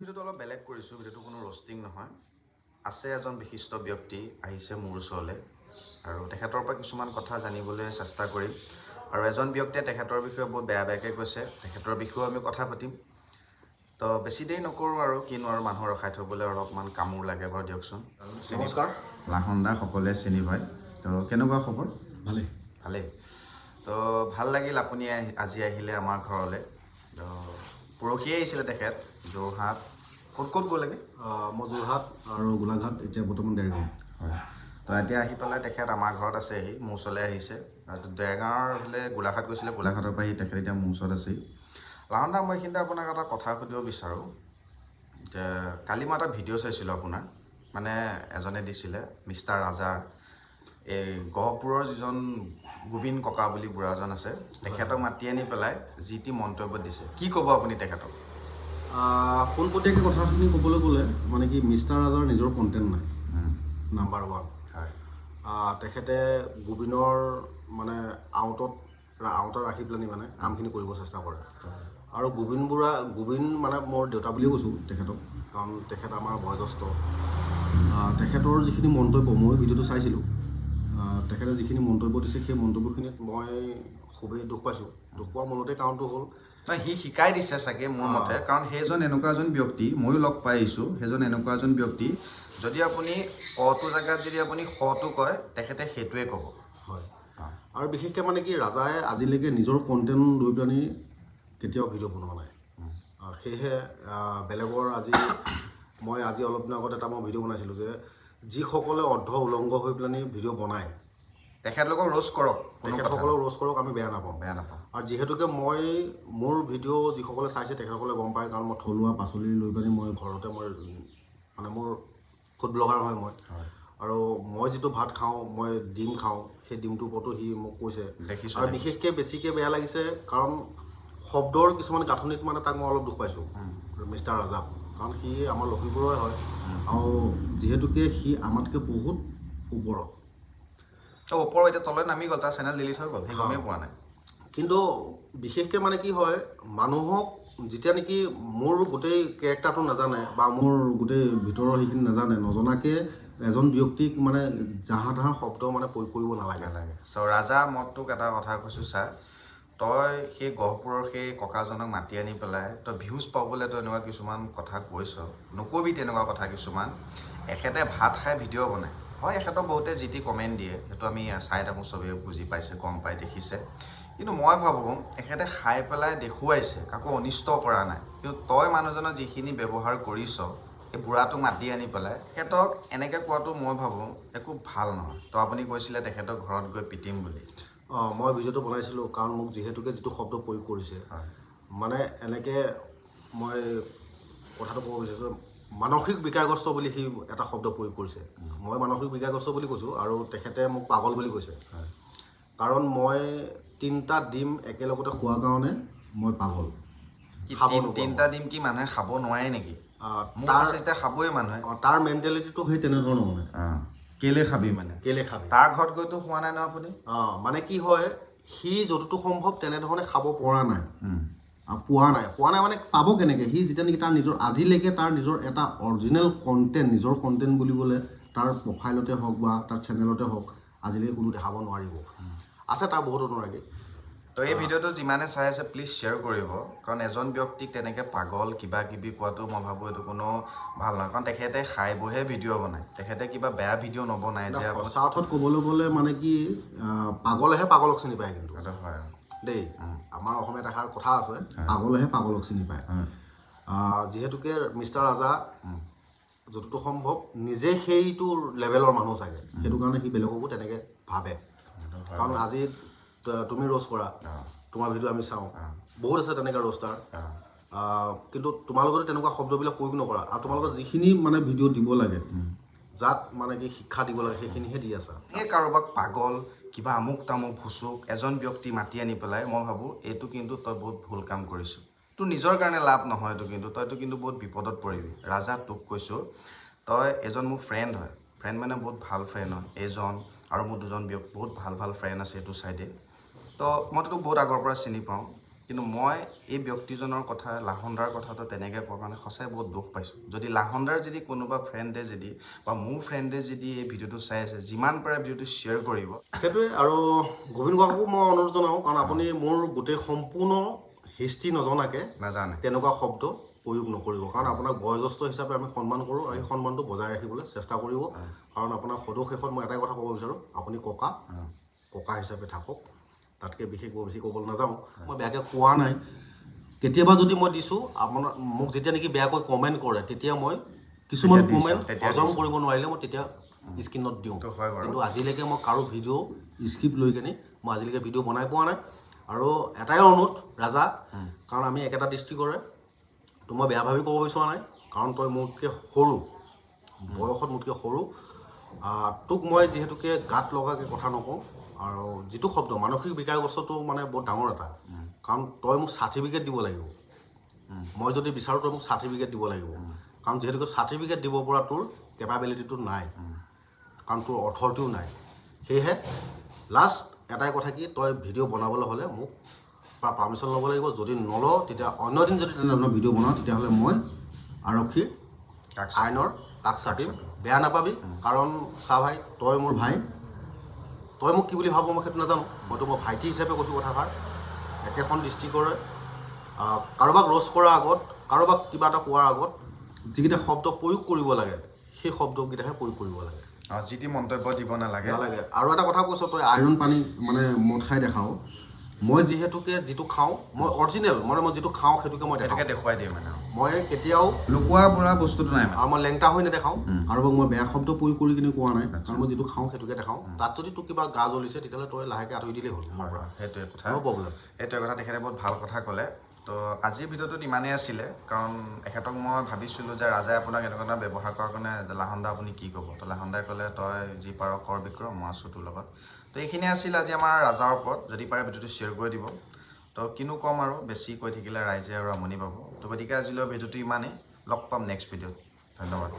ভিডিওটো অলপ বেলেগ কৰিছোঁ, ভিডিওটো কোনো ৰষ্টিং নহয়। আছে এজন বিশিষ্ট ব্যক্তি আহিছে মোৰ ওচৰলৈ আৰু তেখেতৰ পৰা কিছুমান কথা জানিবলৈ চেষ্টা কৰিম। আৰু এজন ব্যক্তিয়ে তেখেতৰ বিষয়ে বহুত বেয়াকৈ কৈছে, তেখেতৰ বিষয়েও আমি কথা পাতিম। তো বেছি দেৰি নকৰোঁ আৰু কিনো আৰু মানুহ ৰখাই থ'বলৈ অলপমান কামোৰ লাগে বাৰু দিয়কচোন। নমস্কাৰ। লাহন দা সকলোৱে চিনি পায়। তো কেনেকুৱা খবৰ? ভালেই। ভালেই। তো ভাল লাগিল আপুনি আজি আহিলে আমাৰ ঘৰলৈ। তো পৰহিয়ে আহিছিলে তেখেত যোৰহাট। ক'ত গ'লেগে? মই যোৰহাট আৰু গোলাঘাট, এতিয়া বৰ্তমান দেৰগাঁও। হয়। তো এতিয়া আহি পেলাই তেখেত আমাৰ ঘৰত আছেহি, মোৰ ওচৰলৈ আহিছে। দেৰগাঁৱৰ বোলে গোলাঘাট গৈছিলে, গোলাঘাটৰ পৰা আহি তেখেত এতিয়া মোৰ ওচৰত আছেহি। লাহন দা, মই এইখিনিতে আপোনাক এটা কথা সুধিব বিচাৰোঁ যে কালি মই এটা ভিডিঅ' চাইছিলোঁ আপোনাৰ, মানে এজনে দিছিলে মিষ্টাৰ ৰাজাৰ, এই গহপুৰৰ যিজন গোবিন্দ ককা বুলি বুঢ়া এজন আছে, তেখেতক মাতি আনি পেলাই যি টি মন্তব্য দিছে। কি ক'ব আপুনি তেখেতক? পোনপটীয়াকৈ কথাখিনি ক'বলৈ গ'লে মানে কি, মিষ্টাৰ ৰাজাৰ নিজৰ কণ্টেণ্ট নাই, নাম্বাৰ 1। হয়। তেখেতে গোবিনৰ মানে আউটত ৰাখি পেলানি মানে কামখিনি কৰিব চেষ্টা কৰে। আৰু গোবিন মানে মোৰ দেউতা বুলিয়ে কৈছোঁ তেখেতক, কাৰণ তেখেত আমাৰ বয়োজ্যেষ্ঠ। তেখেতৰ যিখিনি মন্তব্য, মই ভিডিঅ'টো চাইছিলোঁ, তেখেতে যিখিনি মন্তব্য দিছে সেই মন্তব্যখিনিত মই খুবেই দুখ পাইছোঁ। দুখ পোৱাৰ মূলতে কাৰণটো হ'ল, সি শিকাই দিছে চাগে মোৰ মতে, কাৰণ সেইজন এনেকুৱা এজন ব্যক্তি, ময়ো লগ পাই আহিছোঁ, সেইজন এনেকুৱা এজন ব্যক্তি, যদি আপুনি অটো জেগাত যদি আপুনি শটো কয়, তেখেতে সেইটোৱে ক'ব। হয়। আৰু বিশেষকৈ মানে কি, ৰাজাই আজিলৈকে নিজৰ কণ্টেণ্ট লৈ পেলানি কেতিয়াও ভিডিঅ' বনোৱা নাই। সেয়েহে বেলেগৰ মই আজি অলপ দিনৰ আগত এটা ভিডিঅ' বনাইছিলোঁ যে যিসকলে অৰ্ধ উলংঘ হৈ পেলানি ভিডিঅ' বনায়, তেখেতলোকক ৰোষ্ট কৰক, তেখেতসকলক ৰোষ্ট কৰক, আমি বেয়া নাপাওঁ। আৰু যিহেতুকে মোৰ ভিডিঅ' যিসকলে চাইছে তেখেতসকলে গম পায়, কাৰণ মই থলুৱা পাচলি লৈ পেলানি মই ঘৰতে মানে মোৰ ফুড ব্লগাৰ হয় মই। আৰু মই যিটো ভাত খাওঁ, মই ডিম খাওঁ, সেই ডিমটোৰ ওপৰতো সি মোক কৈছে। আৰু বিশেষকৈ বেছিকৈ বেয়া লাগিছে কাৰণ শব্দৰ কিছুমান গাঁথনিত মানে তাক মই অলপ দুখ পাইছোঁ, মিষ্টাৰ ৰাজাক। কাৰণ সি আমাৰ লখিমপুৰৰে হয়, আৰু যিহেতুকে সি আমাতকৈ বহুত ওপৰত। এতিয়া তললৈ নামি গ'ল, তাৰ চেনেল ডিলিট হৈ গ'ল, সি গমেই পোৱা নাই। কিন্তু বিশেষকৈ মানে কি হয়, মানুহক যেতিয়া নেকি মোৰ গোটেই কেৰেক্টাৰটো নাজানে বা মোৰ গোটেই ভিতৰৰ সেইখিনি নজনাকৈ এজন ব্যক্তিক মানে জাহা তাহা শব্দ মানে প্ৰয়োগ কৰিব নালাগে। ৰাজা, মই তোক এটা কথা কৈছোঁ চা, তই সেই গহপুৰৰ সেই ককাজনক মাতি আনি পেলাই তই ভিউজ পাবলৈ তই এনেকুৱা কিছুমান কথা কৈছ, নকবি তেনেকুৱা কথা কিছুমান। এখেতে ভাত খাই ভিডিঅ' বনায়, হয় এখেতৰ বহুতে যি টি কমেণ্ট দিয়ে, সেইটো আমি চাই থাকোঁ, চবেই বুজি পাইছে, গম পাই, দেখিছে। কিন্তু মই ভাবোঁ এখেতে খাই পেলাই দেখুৱাইছে, কাকো অনিষ্ট কৰা নাই। কিন্তু তই মানুহজনৰ যিখিনি ব্যৱহাৰ কৰিছ, এই বুঢ়াটোক মাতি আনি পেলাই তেখেতক এনেকৈ কোৱাটো মই ভাবোঁ একো ভাল নহয়। তো আপুনি কৈছিলে তেখেতৰ ঘৰত গৈ পিটিম বুলি। মই ভিডিঅ'টো বনাইছিলোঁ কাৰণ মোক যিহেতুকে যিটো শব্দ প্ৰয়োগ কৰিছে, মানে এনেকৈ মই কথাটো ক'ব বিচাৰিছোঁ, মানসিক বিকাৰগ্ৰস্ত বুলি সি এটা শব্দ প্ৰয়োগ কৰিছে। মই মানসিক বিকাৰগ্ৰস্ত বুলি কৈছোঁ, আৰু তেখেতে মোক পাগল বুলি কৈছে। কাৰণ মই 3টা ডিম একেলগতে খোৱাৰ কাৰণে মই পাগল। 3টা ডিম কি মানুহে খাব নোৱাৰে নেকি? খাবই মানুহে। তাৰ মেণ্টেলিটিটো সেই তেনেধৰণৰ মানে। কেলে খাবি মানে? কেলে খাবি? তাৰ ঘৰত গৈতো খোৱা নাই ন আপুনি? মানে কি হয়, সি যতটো সম্ভৱ তেনেধৰণে খাব পৰা নাই। পোৱা নাই মানে পাব কেনেকৈ? সি যেতিয়া নেকি তাৰ নিজৰ আজিলৈকে তাৰ নিজৰ এটা অৰিজিনেল কণ্টেণ্ট, নিজৰ কণ্টেণ্ট বুলিবলৈ তাৰ প্ৰফাইলতে হওক বা তাৰ চেনেলতে হওক আজিলৈকে কোনো দেখাব নোৱাৰিব। আছে তাৰ বহুত অনুৰাগী। তো এই ভিডিঅ'টো যিমানে চাই আছে প্লিজ শ্বেয়াৰ কৰিব, কাৰণ এজন ব্যক্তিক তেনেকৈ পাগল কিবা কিবি কোৱাটো মই ভাবোঁ এইটো কোনো ভাল নহয়। কাৰণ তেখেতে খাই বৈহে ভিডিঅ' বনায়, তেখেতে কিবা বেয়া ভিডিঅ' নবনায় যে। সঁচা অৰ্থত ক'বলৈ গ'লে মানে কি, পাগলেহে পাগলক চিনি পায়। কিন্তু সেইটো হয় দেই, আমাৰ অসমীয়াত এষাৰ কথা আছে, পাগলেহে পাগলক চিনি পায়। যিহেতুকে মিষ্টাৰ ৰাজা যতটো সম্ভৱ নিজে সেইটো লেভেলৰ মানুহ চাগে, সেইটো কাৰণে সি বেলেগকো তেনেকৈ ভাবে। কাৰণ আজি তুমি ৰোষ্ট কৰা, তোমাৰ ভিডিঅ' আমি চাওঁ, বহুত আছে তেনেকৈ ৰোষ্টাৰ, কিন্তু তোমালোকে তেনেকুৱা শব্দবিলাক প্ৰয়োগ নকৰা, আৰু তোমালোকৰ যিখিনি মানে ভিডিঅ' দিব লাগে, যাত মানে কি শিক্ষা দিব লাগে, সেইখিনিহে দি আছা। এই কাৰোবাক পাগল কিবা আমুক তামুক ভুচুক এজন ব্যক্তি মাতি আনি পেলাই, মই ভাবোঁ এইটো কিন্তু তই বহুত ভুল কাম কৰিছোঁ। তোৰ নিজৰ কাৰণে লাভ নহয় এইটো, কিন্তু তইতো কিন্তু বহুত বিপদত পৰিবি। ৰাজা, তোক কৈছোঁ, তই এজন মোৰ ফ্ৰেণ্ড হয়, ফ্ৰেণ্ড মানে বহুত ভাল ফ্ৰেণ্ড হয় এজন, আৰু মোৰ দুজন বহুত ভাল ফ্ৰেণ্ড আছে এইটো চাইডে। তো মইতো তোক বহুত আগৰ পৰা চিনি পাওঁ। কিন্তু মই এই ব্যক্তিজনৰ কথা লাহনদাৰ কথাটো তেনেকৈ কোৱা কাৰণে সঁচাই বহুত দুখ পাইছোঁ যদি লাহনদাৰ যদি কোনোবা ফ্ৰেণ্ডে যদি বা মোৰ ফ্ৰেণ্ডে যদি এই ভিডিঅ'টো চাই আছে যিমান পাৰে ভিডিঅ'টো শ্বেয়াৰ কৰিব সেইটোৱে আৰু গোবিন কাকো মই অনুৰোধ জনাওঁ কাৰণ আপুনি মোৰ গোটেই সম্পূৰ্ণ হিষ্ট্ৰী নজনাকৈ নাজানে তেনেকুৱা শব্দ প্ৰয়োগ নকৰিব কাৰণ আপোনাক বয়োজ্যেষ্ঠ হিচাপে আমি সন্মান কৰোঁ আৰু এই সন্মানটো বজাই ৰাখিবলৈ চেষ্টা কৰিব কাৰণ আপোনাৰ সদৌ শেষত মই এটাই কথা ক'ব বিচাৰোঁ আপুনি ককা হিচাপে থাকক তাতকৈ বিশেষ বেছি ক'বলৈ নাযাওঁ মই বেয়াকৈ কোৱা নাই কেতিয়াবা যদি মই দিছোঁ আপোনাৰ মোক যেতিয়া নেকি বেয়াকৈ কমেণ্ট কৰে তেতিয়া মই কিছুমান কমেণ্ট হজম কৰিব নোৱাৰিলে মই তেতিয়া স্ক্ৰীণত দিওঁ কিন্তু আজিলৈকে মই কাৰো ভিডিঅ' স্ক্ৰিপ্ট লৈ কিনে মই আজিলৈকে ভিডিঅ' বনাই পোৱা নাই আৰু এটাই অনুৰোধ ৰাজা কাৰণ আমি একেটা ডিষ্ট্ৰিক্টৰে তো মই বেয়া ভাবি ক'ব বিচৰা নাই কাৰণ তই মোতকৈ সৰু বয়সত মোতকৈ সৰু তোক মই যিহেতুকে গাত লগাকৈ কথা নকওঁ আৰু যিটো শব্দ মানসিক বিকাৰগ্ৰস্তটো মানে বহুত ডাঙৰ এটা কাৰণ তই মোক চাৰ্টিফিকেট দিব লাগিব মই যদি বিচাৰোঁ তই মোক চাৰ্টিফিকেট দিব লাগিব কাৰণ যিহেতুকে চাৰ্টিফিকেট দিব পৰা তোৰ কেপাবিলিটিটো নাই কাৰণ তোৰ অথৰিটিও নাই সেয়েহে লাষ্ট এটাই কথা কি তই ভিডিঅ' বনাবলৈ হ'লে মোক পাৰ্মিশ্যন ল'ব লাগিব যদি নলওঁ তেতিয়া অন্য দিন যদি তেনেধৰণৰ ভিডিঅ' বনাওঁ তেতিয়াহ'লে মই আৰক্ষীৰ আইনৰ কাষ চাপিম বেয়া নাপাবি কাৰণ চা ভাই তই মোৰ ভাই তই মোক কি বুলি ভাব মই সেইটো নাজানো মইতো মই ভাইটি হিচাপে কৈছোঁ কথাষাৰ একেখন ডিষ্ট্ৰিক্টৰে কাৰোবাক ৰ'ষ্ট কৰাৰ আগত কাৰোবাক কিবা এটা কোৱাৰ আগত যিকেইটা শব্দ প্ৰয়োগ কৰিব লাগে সেই শব্দকেইটাহে প্ৰয়োগ কৰিব লাগে যি টি মন্তব্য দিব নালাগে আৰু এটা কথা কৈছ তই আইৰণ পানী মানে মদ খাই দেখাওঁ মই যিহেতুকে যিটো খাওঁ মই অৰিজিনেল মানে মই যিটো খাওঁ সেইটোকে মই দেখুৱাই দিয়ে মানে মই কেতিয়াও লুকুৱা বুঢ়া বস্তুটো নাই আৰু মই লেংটা হৈ নেদেখাওঁ কাৰোবাক মই বেয়া শব্দ প্ৰয়োগ কৰি কিনে কোৱা নাই কাৰণ মই যিটো খাওঁ সেইটোকে দেখাওঁ তাত যদি তোৰ কিবা গা জ্বলিছে তেতিয়াহ'লে তই লাহেকৈ আঁতৰি দিলেই হ'ল সেইটোৱে কথা প্ৰব্লেম সেইটোৱে কথা তেখেতে বহুত ভাল কথা ক'লে তো আজিৰ ভিডিঅ'টোত ইমানেই আছিলে কাৰণ এখেতক মই ভাবিছিলোঁ যে ৰাজাই আপোনাক এনেকুৱা এটা ব্যৱহাৰ কৰাৰ কাৰণে লাহনদা আপুনি কি ক'ব তো লাহনদাই ক'লে তই যি পাৰ কৰ বিক্ৰম মই আছোঁ তোৰ লগত তো এইখিনিয়ে আছিল আজি আমাৰ ৰাজাৰ ওপৰত যদি পাৰে ভিডিঅ'টো শ্বেয়াৰ কৰি দিব তো কিনো ক'ম আৰু বেছি কৈ থাকিলে ৰাইজে আৰু আমনি পাব তো গতিকে আজিলৈ ভিডিঅ'টো ইমানেই লগ পাম নেক্সট ভিডিঅ'ত ধন্যবাদ